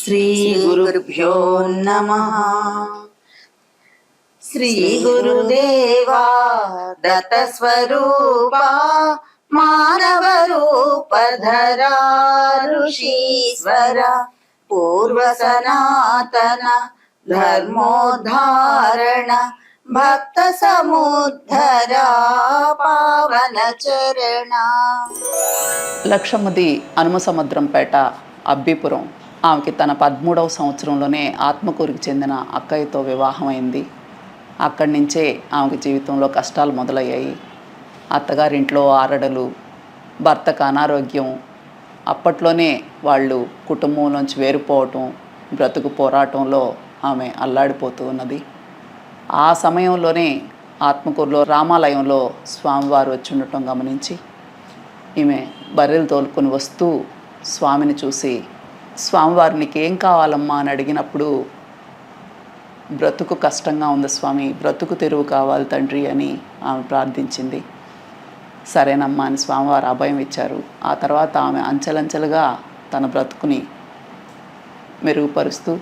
శ్రీ గురుభ్యో నమః. శ్రీ గురుదేవా దత్త స్వరూపా మానవ రూపధరా ఋషీశ్వర పూర్వ సనాతన ధర్మోద్ధారణ భక్త సముద్ధరా పావన చరణ. లక్షమ్మది అనుమసముద్రంపేట అబ్బిపురం. ఆమెకి తన 13వ సంవత్సరంలోనే ఆత్మకూరుకి చెందిన అక్కయ్యతో వివాహమైంది. అక్కడి నుంచే ఆమెకి జీవితంలో కష్టాలు మొదలయ్యాయి. అత్తగారింట్లో ఆరడలు, భర్తకు అనారోగ్యం. అప్పట్లోనే వాళ్ళు కుటుంబంలోంచి వేరుపోవటం, బ్రతుకు పోరాటంలో ఆమె అల్లాడిపోతూ ఉన్నది. ఆ సమయంలోనే ఆత్మకూరులో రామాలయంలో స్వామివారు వచ్చి ఉండటం గమనించి ఈమె బర్రెలు తోలుకొని వస్తూ స్వామిని చూసి, స్వామివారు నీకేం కావాలమ్మా అని అడిగినప్పుడు, బ్రతుకు కష్టంగా ఉంది స్వామి, బ్రతుకు తెరువు కావాలి తండ్రి అని ఆమె ప్రార్థించింది. సరేనమ్మా అని స్వామివారు అభయం ఇచ్చారు. ఆ తర్వాత ఆమె అంచెలంచెలుగా తన బ్రతుకుని మెరుగుపరుస్తూ,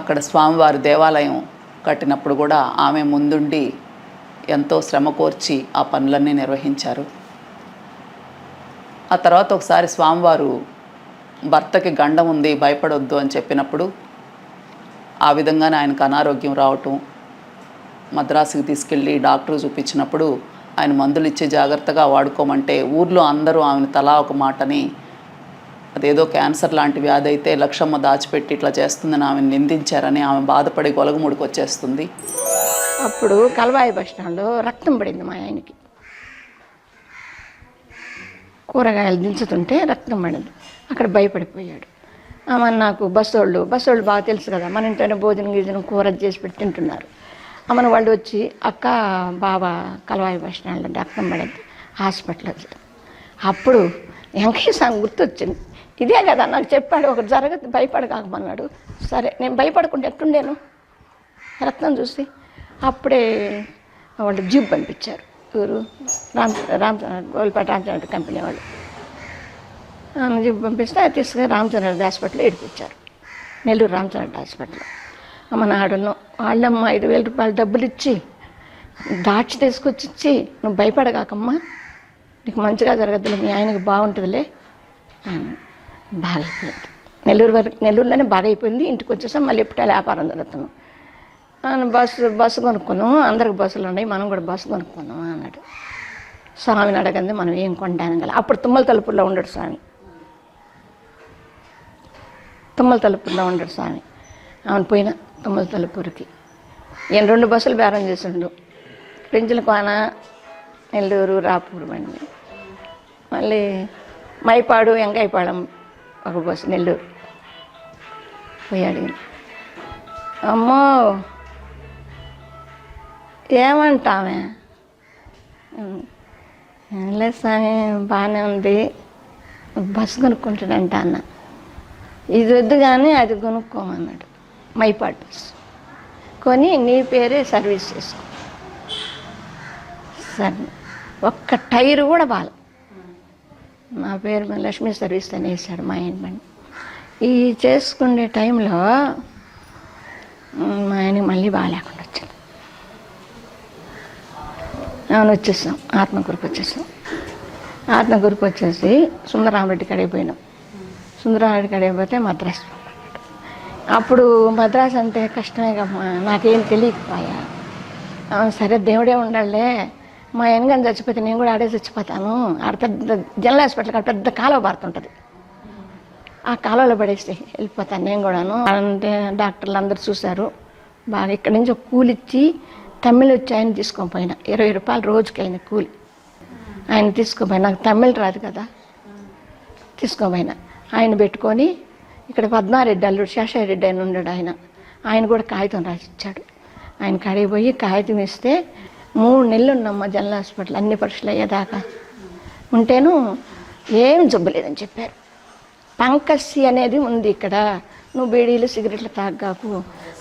అక్కడ స్వామివారి దేవాలయం కట్టినప్పుడు కూడా ఆమె ముందుండి ఎంతో శ్రమ కోర్చి ఆ పనులన్నీ నిర్వహించారు. ఆ తర్వాత ఒకసారి స్వామివారు భర్తకి గండం ఉంది, భయపడొద్దు అని చెప్పినప్పుడు ఆ విధంగానే ఆయనకు అనారోగ్యం రావటం, మద్రాసుకి తీసుకెళ్ళి డాక్టర్ చూపించినప్పుడు ఆయన మందులు ఇచ్చి జాగ్రత్తగా వాడుకోమంటే ఊర్లో అందరూ ఆమెను తలా ఒక మాటని, అదేదో క్యాన్సర్ లాంటి వ్యాధి అయితే లక్షమ్మ దాచిపెట్టి ఇట్లా చేస్తుందని ఆమెను నిందించారని ఆమె బాధపడి గొలగముడికి వచ్చేస్తుంది. అప్పుడు కలవాయి బస్ స్టాండ్లో రక్తం పడింది మా ఆయనకి. కూరగాయలు దించుతుంటే రక్తం పడింది. అక్కడ భయపడిపోయాడు. ఆమె నాకు బస్సోళ్ళు బాగా తెలుసు కదా, మన ఇంట్లోనే భోజనం కూర చేసి పెట్టి తింటున్నారు. ఆమెను వాళ్ళు వచ్చి, అక్క బాబా కలవాయి బస్ స్టాండ్లో రక్తం పడింది, హాస్పిటల్. అప్పుడు వెంకయ్య స్వామి గుర్తొచ్చింది. ఇదే కదా నాకు చెప్పాడు, ఒకటి జరగదు భయపడకాకమన్నాడు. సరే నేను భయపడకుండా ఎట్టుండేను రక్తం చూసి. అప్పుడే వాళ్ళు జీప్ పంపించారు. ఊరు గోల్పేట రామచంద్ర కంపెనీ వాళ్ళు జీప్ పంపిస్తే తీసుకుని రామచంద్ర హాస్పిటల్లో ఏడిపించారు. నెల్లూరు రామచంద్ర హాస్పిటల్లో. అమ్మ నాడును వాళ్ళమ్మ 5,000 రూపాయలు డబ్బులు ఇచ్చి దాచి తీసుకొచ్చి ఇచ్చి, నువ్వు భయపడగాకమ్మా, నీకు మంచిగా జరగద్దులే, మీ ఆయనకు బాగుంటుందిలే. బాగా అయిపోయింది. నెల్లూరులోనే బాగా అయిపోయింది. ఇంటికి వచ్చేసాం. మళ్ళీ ఎప్పుడూ వ్యాపారం జరుగుతున్నాం. బస్సు కొనుక్కున్నాము, అందరికి బస్సులు ఉన్నాయి, మనం కూడా బస్సు కొనుక్కున్నాము అన్నాడు. స్వామిని అడగంది మనం ఏం కొంటాను కదా. అప్పుడు తుమ్మల తలుపుల్లో ఉండడు స్వామి. అవును పోయినా తుమ్మల తలుపురికి. ఈయన 2 బస్సులు బేరం చేసిండు. పెంచుల కోన, నెల్లూరు, రాపూర్ బండి, మళ్ళీ మైపాడు, ఎంకాయపాళెం ఒక బస్సు, నెల్లూరు. పోయాడు. అమ్మో ఏమంటామే, లేదు స్వామి బాగానే ఉంది, బస్సు కొనుక్కుంటాడంట అన్న. ఇది వద్దు కానీ అది కొనుక్కోమన్నాడు. మైపాడు బస్సు కొని నీ పేరే సర్వీస్ చేసుకో. సరే, ఒక్క టైరు కూడా బాగా నా పేరు మీద లక్ష్మీ సర్వీస్ అని వేసాడు మా ఆయన బండి. ఈ చేసుకునే టైంలో మా ఆయనకి మళ్ళీ బాగాలేకుండా వచ్చింది. అవును వచ్చేసాం, ఆత్మకూరుకు వచ్చేసాం. ఆత్మకూరుకు వచ్చేసి సుందరామరెడ్డి కడిగి పోయినాం. సుందరామరెడ్డి కడిగి పోతే మద్రాసు. అప్పుడు మద్రాసు అంటే కష్టమే కమ్మా, నాకేం తెలియకపోయా. సరే దేవుడే ఉండాలే, మా ఆయనగాని చచ్చిపోతే నేను కూడా ఆడే చచ్చిపోతాను. ఆడ పెద్ద జనరల్ హాస్పిటల్ కాడ పెద్ద కాలువ పారుతుంటుంది, ఆ కాలువలో పడేసి వెళ్ళిపోతాను నేను కూడాను అంటే డాక్టర్లు అందరూ చూశారు బాగా. ఇక్కడి నుంచి ఒక కూలిచ్చి తమిళ వచ్చి ఆయన తీసుకొని పోయినా. 20 రూపాయలు రోజుకి అయిన కూలి. ఆయన తీసుకుపోయినా, నాకు తమిళ్ రాదు కదా, తీసుకుపోయినా. ఆయన పెట్టుకొని ఇక్కడ పద్మారెడ్డి అల్లుడు శేషారెడ్డి ఆయన ఉన్నాడు. ఆయన కూడా కాగితం రాసిచ్చాడు. ఆయన కాడికి పోయి కాగితం ఇస్తే 3 నెలలు ఉన్నామ్మా జనరల్ హాస్పిటల్, అన్ని పరీక్షలు అయ్యేదాకా ఉంటేను ఏం జబ్బులేదని చెప్పారు. పంకస్సి అనేది ఉంది ఇక్కడ, నువ్వు బీడీలు సిగరెట్లు తాగాకు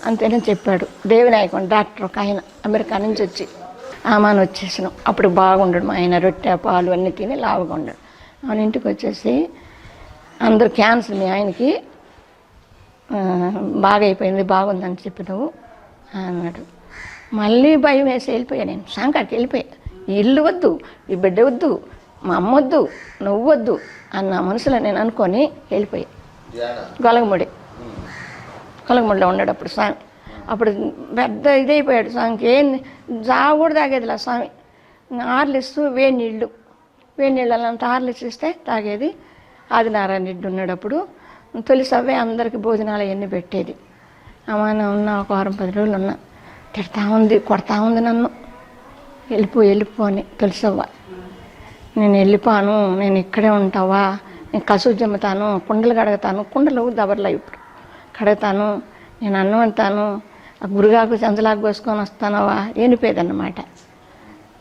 అంతేనని చెప్పాడు. దేవినాయకం డాక్టర్ ఒక ఆయన అమెరికా నుంచి వచ్చి ఆమెను వచ్చేసినాం. అప్పుడు బాగుండడు మా ఆయన, రొట్టె పాలు అన్నీ తిని లావుగా ఉండడు. ఆయన ఇంటికి వచ్చేసి అందరు క్యాన్సర్ మీ ఆయనకి బాగా అయిపోయింది, బాగుందని చెప్పినావు అన్నాడు. మళ్ళీ భయం వేసి వెళ్ళిపోయా. నేను సాంకాడికి వెళ్ళిపోయా. ఈ ఇల్లు వద్దు, ఈ బిడ్డ వద్దు, మా అమ్మ వద్దు, నువ్వు వద్దు అన్న మనసులో నేను అనుకొని వెళ్ళిపోయా. గొలగముడిలో ఉన్నాడు అప్పుడు స్వామి. అప్పుడు పెద్ద ఇదైపోయాడు స్వామికి. ఏం జావ కూడా తాగేదిలా స్వామి. ఆర్లిస్తూ వేడి నీళ్ళు అంత ఆర్లిస్ ఇస్తే తాగేది. ఆదినారాయణ రెడ్డి ఉన్నాడు అప్పుడు. తొలి సవ్వే అందరికి భోజనాలు అవన్నీ పెట్టేది. అమ్మ ఉన్న ఒక 10 రోజులు ఉన్నా. తిడతా ఉంది, కొడతా ఉంది నన్ను. వెళ్ళిపో అని తొలిసవ్వ. నేను వెళ్ళిపోను, నేను ఇక్కడే ఉంటావా, నేను కసువు జమ్ముతాను, కుండలు కడుగుతాను, కుండలు దబర్లా ఇప్పుడు కడుగుతాను, నేను అన్నం అంటాను, ఆ గురుగాకు చంచలాకు కోసుకొని వస్తానవా ఏనిపోయేదన్నమాట.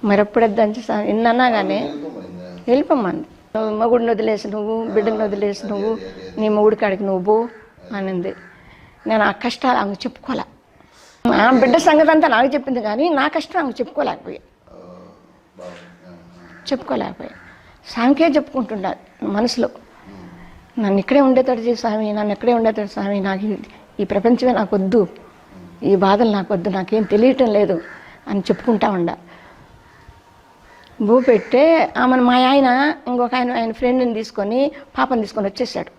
మరి ఎప్పుడొద్దని ఎన్నన్నా కానీ వెళ్ళిపోమ్మంది. మొగుడిని వదిలేసి నువ్వు, బిడ్డను వదిలేసి నువ్వు, నీ మొగుడి కాడికి నువ్వు పో అనింది. నేను ఆ కష్టాలు ఆమె చెప్పుకోలే. ఆ బిడ్డ సంగతి అంతా నాకు చెప్పింది కానీ నా కష్టం ఆమె చెప్పుకోలేకపోయా. స్వామికే చెప్పుకుంటున్నా మనసులో. నన్ను ఇక్కడే ఉండేటట్టు స్వామి, నన్ను ఎక్కడే ఉండేటట్టు స్వామి, నాకు ఈ ప్రపంచమే నాకు వద్దు, ఈ బాధలు నాకు వద్దు, నాకేం తెలియటం లేదు అని చెప్పుకుంటా ఉండా. భూ పెట్టే ఆమెను మా ఇంకొక ఆయన ఫ్రెండ్ని తీసుకొని పాపని తీసుకొని వచ్చేసాడు.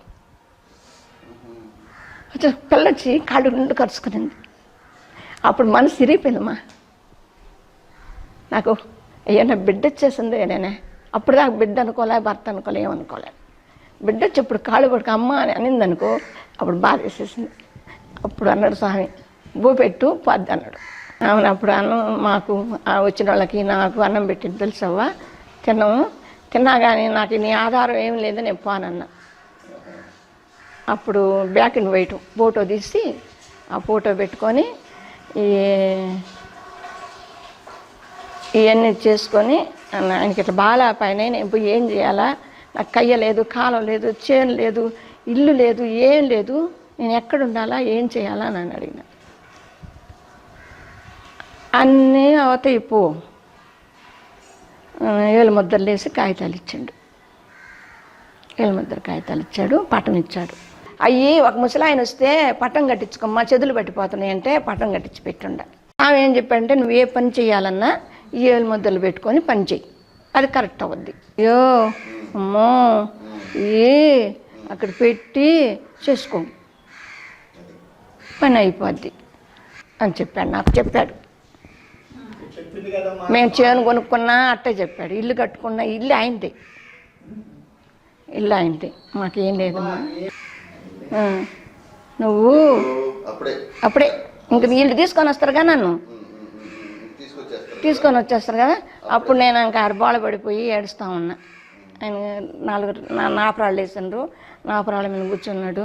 పిల్లొచ్చి కాళ్ళు 2 కరుచుకునింది. అప్పుడు మనసు తిరిగిపోయిందమ్మా నాకు. అయ్యా నా బిడ్డ వచ్చేసింది నేనే. అప్పుడు దాకా బిడ్డ అనుకోలే, భర్త అనుకోలే, ఏమనుకోలే. బిడ్డ వచ్చి ఇప్పుడు కాళ్ళు పడుకు అమ్మ అని అనింది అనుకో, అప్పుడు బాధ వేసేసింది. అప్పుడు అన్నాడు స్వామి, భూ పెట్టు పద్దు అన్నాడు. అవును. అప్పుడు అన్నం మాకు వచ్చిన వాళ్ళకి నాకు అన్నం పెట్టింది తెలుసవ్వా. తిన్నా కానీ నాకు నీ ఆధారం ఏం లేదు, నేను పోనన్నా. అప్పుడు బ్లాక్ అండ్ వైట్ ఫోటో తీసి ఆ ఫోటో పెట్టుకొని ఇవన్నీ చేసుకొని ఆయనకి ఇట్లా బాగా పైన నేను పోయి ఏం చేయాలా, నాకు కయ్య లేదు, కాలం లేదు, చేను లేదు, ఇల్లు లేదు, ఏం లేదు, నేను ఎక్కడ ఉండాలా, ఏం చేయాలా అని అడిగిన. అన్నీ అవుతాయి పో. 7 ముద్దలు వేసి కాగితాలు ఇచ్చాడు. 7 ముద్దల కాగితాలు ఇచ్చాడు, పట్టం ఇచ్చాడు. అయ్యి ఒక ముసలాయన వస్తే పట్టం కట్టించుకోమ్మా, చెదులు పట్టిపోతున్నాయి అంటే పట్టం కట్టించి పెట్టుండ. ఆమె ఏం చెప్పాడంటే నువ్వు ఏ పని చేయాలన్నా ఈ 7 ముద్దలు పెట్టుకొని పని చెయ్యి, అది కరెక్ట్ అవుద్ది. అయ్యో అమ్మో అక్కడ పెట్టి చేసుకో, పని అయిపోద్ది అని చెప్పాడు. నాకు చెప్పాడు. మేము చేను కొనుక్కున్నా అట్టే చెప్పాడు. ఇల్లు కట్టుకున్నా ఇల్లు ఆయనది, మాకేం లేదమ్మా. నువ్వు అప్పుడే ఇంక ఇల్లు తీసుకొని వస్తారు కదా, నన్ను తీసుకొని వచ్చేస్తారు కదా. అప్పుడు నేను ఇంకా అరబాల పడిపోయి ఏడుస్తూ ఉన్నా. ఆయన 4 నాపరాళ్ళు వేసిండ్రు, నాపరాళ్ళ మీద కూర్చున్నాడు.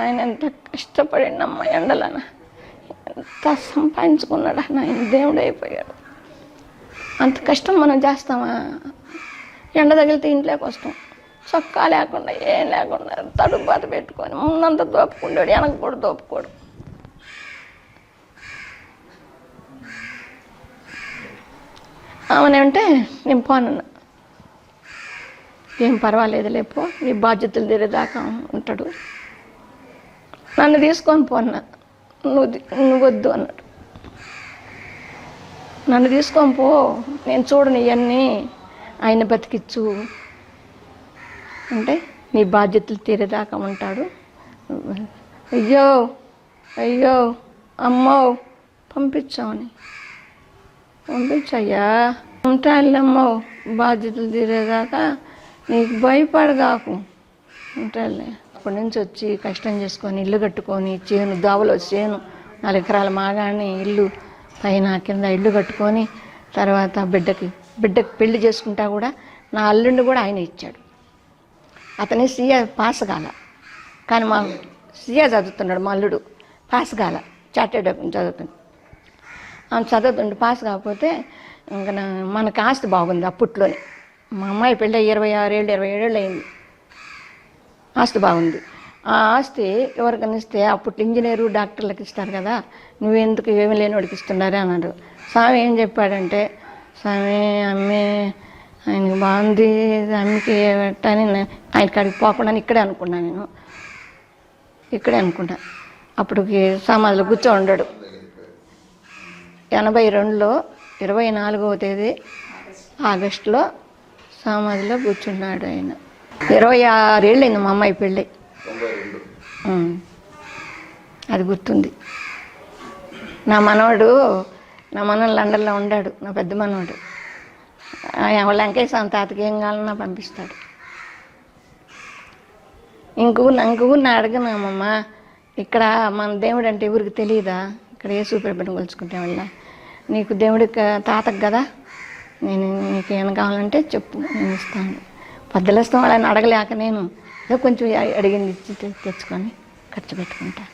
ఆయన ఎంత కష్టపడిండమ్మా ఎండలన, ఎంత సంపాదించుకున్నాడు ఆయన, దేవుడు అయిపోయాడు. అంత కష్టం మనం చేస్తామా? ఎండ తగిలితే ఇంట్లోకి వస్తాం, చొక్కా లేకుండా ఏం లేకుండా తడుపు బాత పెట్టుకొని ముందంతా దోపుకుంటాడు, వెనక కూడా దోపుకోడు. ఆమెనంటే నేను పోనన్నా, ఏం పర్వాలేదు లేపో, నీ బాధ్యతలు తీరేదాకా ఉంటాడు. నన్ను తీసుకొని పోన్నా, నువ్వు వద్దు అన్నాడు. నన్ను తీసుకొని పో, నేను చూడను ఇవన్నీ, ఆయన బతికిచ్చు అంటే నీ బాధ్యతలు తీరేదాకా ఉంటాడు. అయ్యో అమ్మో పంపించయ్యా, ఉంటాళ్ళమ్మో, బాధ్యతలు తీరేదాకా నీకు భయపడగాకు, ఉంటాళ్ళే. అప్పటి నుంచి వచ్చి కష్టం చేసుకొని ఇల్లు కట్టుకొని చేను దావలో చేను 4 ఎకరాల మాగాని ఇల్లు పైన కింద ఇల్లు కట్టుకొని తర్వాత బిడ్డకి పెళ్లి చేసుకుంటా కూడా నా అల్లుండి కూడా ఆయన ఇచ్చాడు. అతని సీఏ పాస్ కాల, కానీ మా సీఏ చదువుతున్నాడు, మా అల్లుడు పాస్ కాల, చార్టెడ్ చదువుతుంది. చదువుతుండే పాస్ కాకపోతే ఇంకా మనకు ఆస్తి బాగుంది అప్పట్లోనే. మా అమ్మాయి పెళ్ళి 26 ఏళ్ళు 27 ఏళ్ళు అయింది. ఆస్తి బాగుంది. ఆ ఆస్తి ఎవరికైనా ఇస్తే అప్పట్లో ఇంజనీరు డాక్టర్లకు ఇస్తారు కదా, నువ్వెందుకు ఏమి లేని వాడికి ఇస్తున్నారే అన్నాడు. స్వామి ఏం చెప్పాడంటే, స్వామి అమ్మే ఆయనకి బాగుంది, అమ్మకి పెట్టని ఆయన కాడికి పోకుండా ఇక్కడే అనుకున్నా. అప్పటికి సమాధిలో కూర్చో ఉన్నాడు. 82లో 24వ తేదీ ఆగస్టులో సమాధిలో కూర్చున్నాడు ఆయన. 26 ఏళ్ళైంది మా అమ్మాయి పెళ్ళి. అది గుర్తుంది. నా మనవడు లండన్లో ఉన్నాడు, నా పెద్ద మనవడు. లంకేశం తాతకి ఏం కావాలన్నా పంపిస్తాడు. ఇంకూరిని అడగనమ్మమ్మ, ఇక్కడ మన దేవుడు అంటే ఎవరికి తెలియదా? ఇక్కడ ఏ సూపర్బెట్ని కొలుచుకుంటే వల్ల నీకు దేవుడికి తాతకు కదా, నేను నీకు ఏమైనా కావాలంటే చెప్పు, నేను ఇస్తాను. పద్దెలేస్తాం వాళ్ళని అడగలేక నేను ఏదో కొంచెం అడిగింది ఇచ్చి తెచ్చుకొని ఖర్చు పెట్టుకుంటా.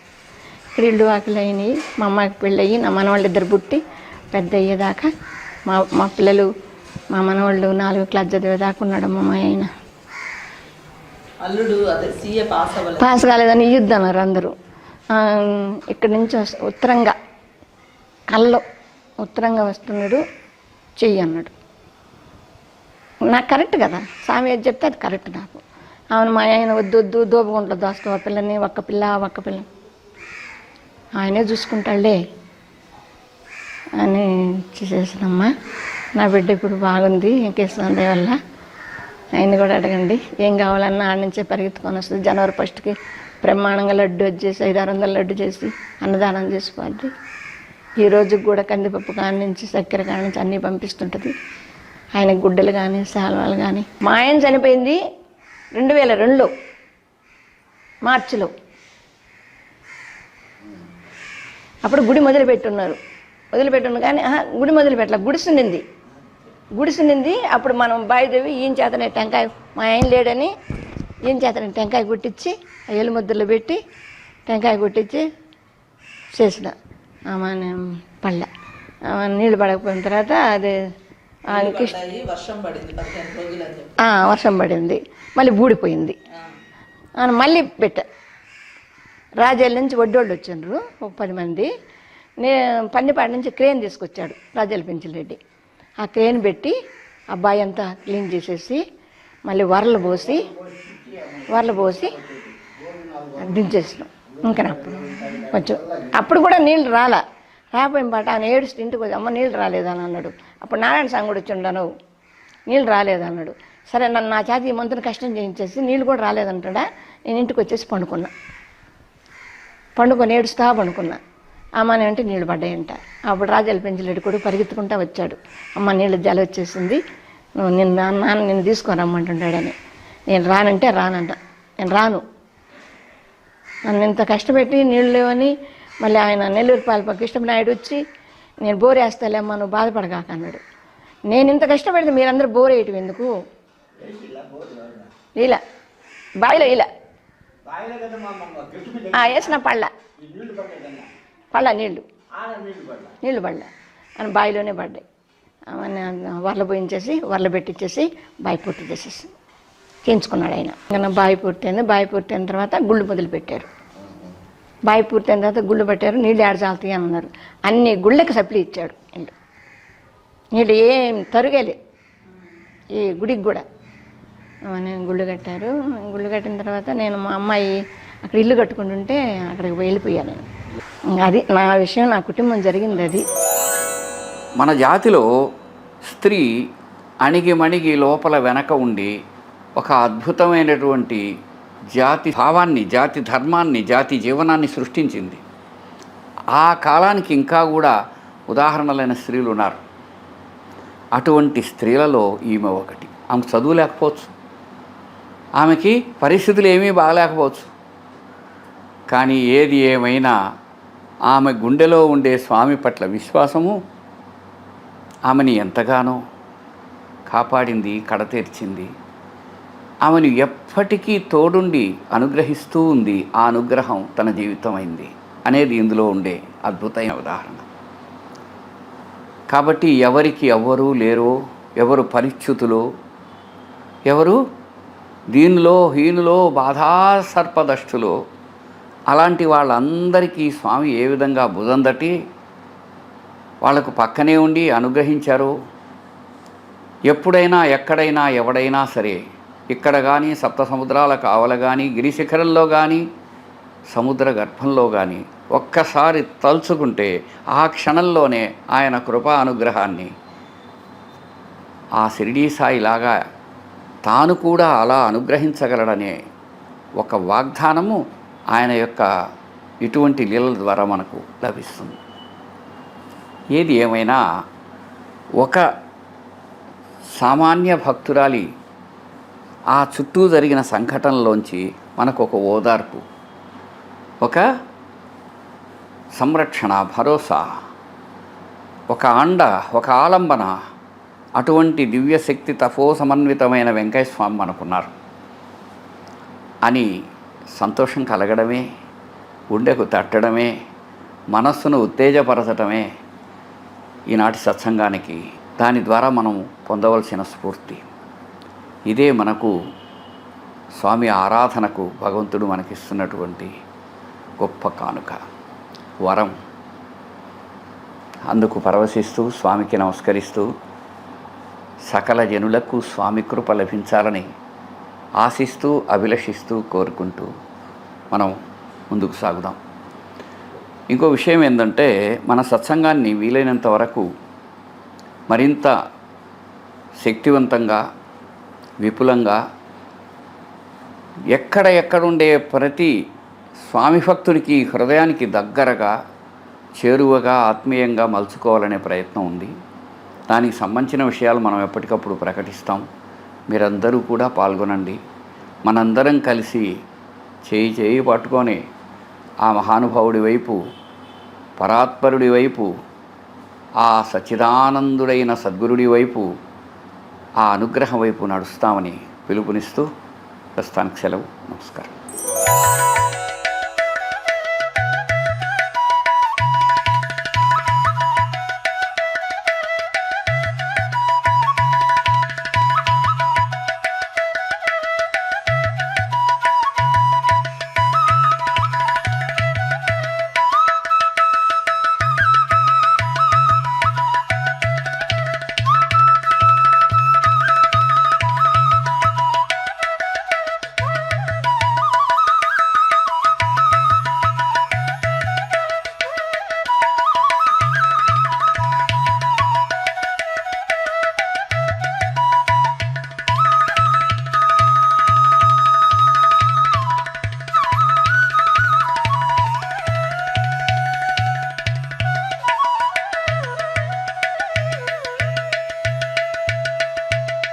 ఇక్కడ ఇల్లు ఆకలి అయినాయి. మా అమ్మాయికి పెళ్ళి అయ్యి నా మనవాళ్ళు 2 పుట్టి పెద్ద అయ్యేదాకా మా పిల్లలు మా మనవాళ్ళు 4వ క్లాస్ చదివేదాకా ఉన్నాడు మా అమ్మాయి. అయినా అల్లుడు అదే సీఏ పాస్ కాలేదని ఇయ్యొద్దు అన్నారు అందరూ. ఇక్కడి నుంచి ఉత్తరంగా కల్లో ఉత్తరంగా వస్తున్నాడు, చెయ్యి అన్నాడు. నాకు కరెక్ట్ కదా, స్వామి ఏది చెప్తే అది కరెక్ట్ నాకు. అవును, మా ఆయన వద్దు దోపుకుంట్లో దోస్తావు పిల్లని, ఒక్క పిల్ల ఆయనే చూసుకుంటాడులే అని చేసేసినమ్మా. నా బిడ్డ ఇప్పుడు బాగుంది, ఇంకేసిన వల్ల. ఆయన కూడా అడగండి, ఏం కావాలన్నా ఆడ నుంచే పరిగెత్తుకొని వస్తుంది. జనవరి 1కి బ్రహ్మాండంగా లడ్డు వచ్చేసి 500-600 లడ్డు చేసి అన్నదానం చేసుకోవాలి. ఈ రోజుకి కూడా కందిపప్పు కాడి నుంచి చక్కెర కాడి నుంచి అన్నీ పంపిస్తుంటుంది. ఆయన గుడ్డలు కానీ శాలువాలు కానీ. మా ఆయన చనిపోయింది 2002లో మార్చిలో. అప్పుడు గుడి మొదలుపెట్టున్నారు కానీ గుడి మొదలుపెట్టాల గుడిసింది. అప్పుడు మనం బాయిదేవి ఈయన చేతనే టెంకాయ, మా ఆయన లేడని ఈయన చేతనే టెంకాయ కొట్టించి ఎల్లు ముద్దలు పెట్టి టెంకాయ కొట్టించి చేసిన పళ్ళ. నీళ్ళు పడకపోయిన తర్వాత అది వర్షం పడింది, మళ్ళీ బూడిపోయింది. మళ్ళీ పెట్టా. రాజేళ్ళ నుంచి వడ్డోళ్ళు వచ్చిండ్రు ఒక 10 మంది. పన్నిపాటి నుంచి క్రేన్ తీసుకొచ్చాడు రాజేళ్ళ పెంచిరెడ్డి. ఆ క్రేన్ పెట్టి అబ్బాయి అంతా క్లీన్ చేసేసి మళ్ళీ వరలు పోసి దించేసినాం. ఇంకా కొంచెం అప్పుడు కూడా నీళ్ళు రాపోయిన పాట ఆయన ఏడుస్తూ ఇంటికి వచ్చి, అమ్మ నీళ్ళు రాలేదని అన్నాడు. అప్పుడు నారాయణ స్వామి కూడా వచ్చిండను, నీళ్ళు రాలేదన్నాడు. సరే నన్ను నా చేతి ఈ మంతుని కష్టం చేయించేసి నీళ్ళు కూడా రాలేదంటాడా. నేను ఇంటికి వచ్చేసి పండుకొని ఏడుస్తా పండుకున్నా. అమ్మని అంటే నీళ్ళు పడ్డాయంట. అప్పుడు రాజాల పెంచిరెడ్డి కూడా పరిగెత్తుకుంటా వచ్చాడు, అమ్మ నీళ్ళు జల వచ్చేసింది, నువ్వు నాన్న నిన్ను తీసుకొని రమ్మంటుంటాడని. నేను రానంటే రానంట. నేను రాను, నన్ను ఇంత కష్టపెట్టి నీళ్ళు లేవని మళ్ళీ ఆయన నెల్లూరుపాలెం కృష్ణనాయుడు వచ్చి నేను బోర్ వేస్తాలేమ్మా నువ్వు బాధపడగాక అన్నాడు. నేను ఇంత కష్టపడితే మీరందరూ బోర్ వేయటం ఎందుకు? ఇలా బావిలో వేసిన పళ్ళ నీళ్ళు పడ్డ అని బావిలోనే పడ్డాయి. అవన్నీ వరల పోయించేసి వరల పెట్టించేసి బావి పూర్తి చేసేసి చేయించుకున్నాడు ఆయన. ఇంకా బావి పూర్తయిన తర్వాత గుళ్ళు మొదలుపెట్టారు. బావి పూర్తయిన తర్వాత గుళ్ళు పెట్టారు. నీళ్ళు ఏడచాలుతాయి అన్నారు. అన్ని గుళ్ళకి సప్లీ ఇచ్చాడు. నీళ్ళు ఏం తరుగేలే ఈ గుడికి కూడా. గుళ్ళు కట్టారు. గుళ్ళు కట్టిన తర్వాత నేను మా అమ్మాయి అక్కడ ఇల్లు కట్టుకుంటుంటే అక్కడికి వెళ్ళిపోయాను నేను. అది నా విషయం, నా కుటుంబం జరిగింది అది. మన జాతిలో స్త్రీ అణిగిమణిగి లోపల వెనక ఉండి ఒక అద్భుతమైనటువంటి జాతి భావాన్ని, జాతి ధర్మాన్ని, జాతి జీవనాన్ని సృష్టించింది. ఆ కాలానికి ఇంకా కూడా ఉదాహరణలైన స్త్రీలు ఉన్నారు. అటువంటి స్త్రీలలో ఈమె ఒకటి. ఆమె చదువు లేకపోవచ్చు, ఆమెకి పరిస్థితులు ఏమీ బాగలేకపోవచ్చు, కానీ ఏది ఏమైనా ఆమె గుండెలో ఉండే స్వామి పట్ల విశ్వాసము ఆమెని ఎంతగానో కాపాడింది, కడతీర్చింది. ఆమెను ఎప్పటికీ తోడుండి అనుగ్రహిస్తూ ఉంది. ఆ అనుగ్రహం తన జీవితం అయింది అనేది ఇందులో ఉండే అద్భుతమైన ఉదాహరణ. కాబట్టి ఎవరికి ఎవ్వరూ లేరో, ఎవరు పరిచ్యుతులో, ఎవరు దీనిలో హీనులో బాధాసర్పదష్టులో, అలాంటి వాళ్ళందరికీ స్వామి ఏ విధంగా భుజం తట్టి వాళ్లకు పక్కనే ఉండి అనుగ్రహించారో, ఎప్పుడైనా ఎక్కడైనా ఎవడైనా సరే, ఇక్కడ కానీ సప్త సముద్రాల కావల కానీ గిరిశిఖరంలో కానీ సముద్ర గర్భంలో కానీ ఒక్కసారి తలుచుకుంటే ఆ క్షణంలోనే ఆయన కృపా అనుగ్రహాన్ని ఆ షిరిడీ సాయిలాగా తాను కూడా అలా అనుగ్రహించగలడనే ఒక వాగ్దానము ఆయన యొక్క ఇటువంటి లీలల ద్వారా మనకు లభిస్తుంది. ఏది ఏమైనా ఒక సామాన్య భక్తురాలి ఆ చుట్టూ జరిగిన సంఘటనలోంచి మనకు ఒక ఓదార్పు, ఒక సంరక్షణ, భరోసా, ఒక అండ, ఒక ఆలంబన, అటువంటి దివ్యశక్తి తపో సమన్వితమైన వెంకయ్య స్వామి మనకున్నారు అని సంతోషం కలగడమే, గుండెకు తట్టడమే, మనస్సును ఉత్తేజపరచడమే ఈనాటి సత్సంగానికి, దాని ద్వారా మనం పొందవలసిన స్ఫూర్తి. ఇదే మనకు స్వామి ఆరాధనకు భగవంతుడు మనకిస్తున్నటువంటి గొప్ప కానుక, వరం. అందుకు పరవశిస్తూ స్వామికి నమస్కరిస్తూ సకల జనులకు స్వామి కృప లభించాలని ఆశిస్తూ అభిలషిస్తూ కోరుకుంటూ మనం ముందుకు సాగుదాం. ఇంకో విషయం ఏంటంటే, మన సత్సంగాన్ని వీలైనంత వరకు మరింత శక్తివంతంగా, విపులంగా, ఎక్కడుండే ప్రతి స్వామి భక్తుడికి హృదయానికి దగ్గరగా, చేరువగా, ఆత్మీయంగా మలుచుకోవాలనే ప్రయత్నం ఉంది. దానికి సంబంధించిన విషయాలు మనం ఎప్పటికప్పుడు ప్రకటిస్తాం. మీరందరూ కూడా పాల్గొనండి. మనందరం కలిసి చేయి పట్టుకొని ఆ మహానుభావుడి వైపు, పరాత్పరుడి వైపు, ఆ సచ్చిదానందుడైన సద్గురుడి వైపు, ఆ అనుగ్రహం వైపు నడుస్తామని పిలుపునిస్తూ ప్రస్తుతానికి సెలవు. నమస్కారం.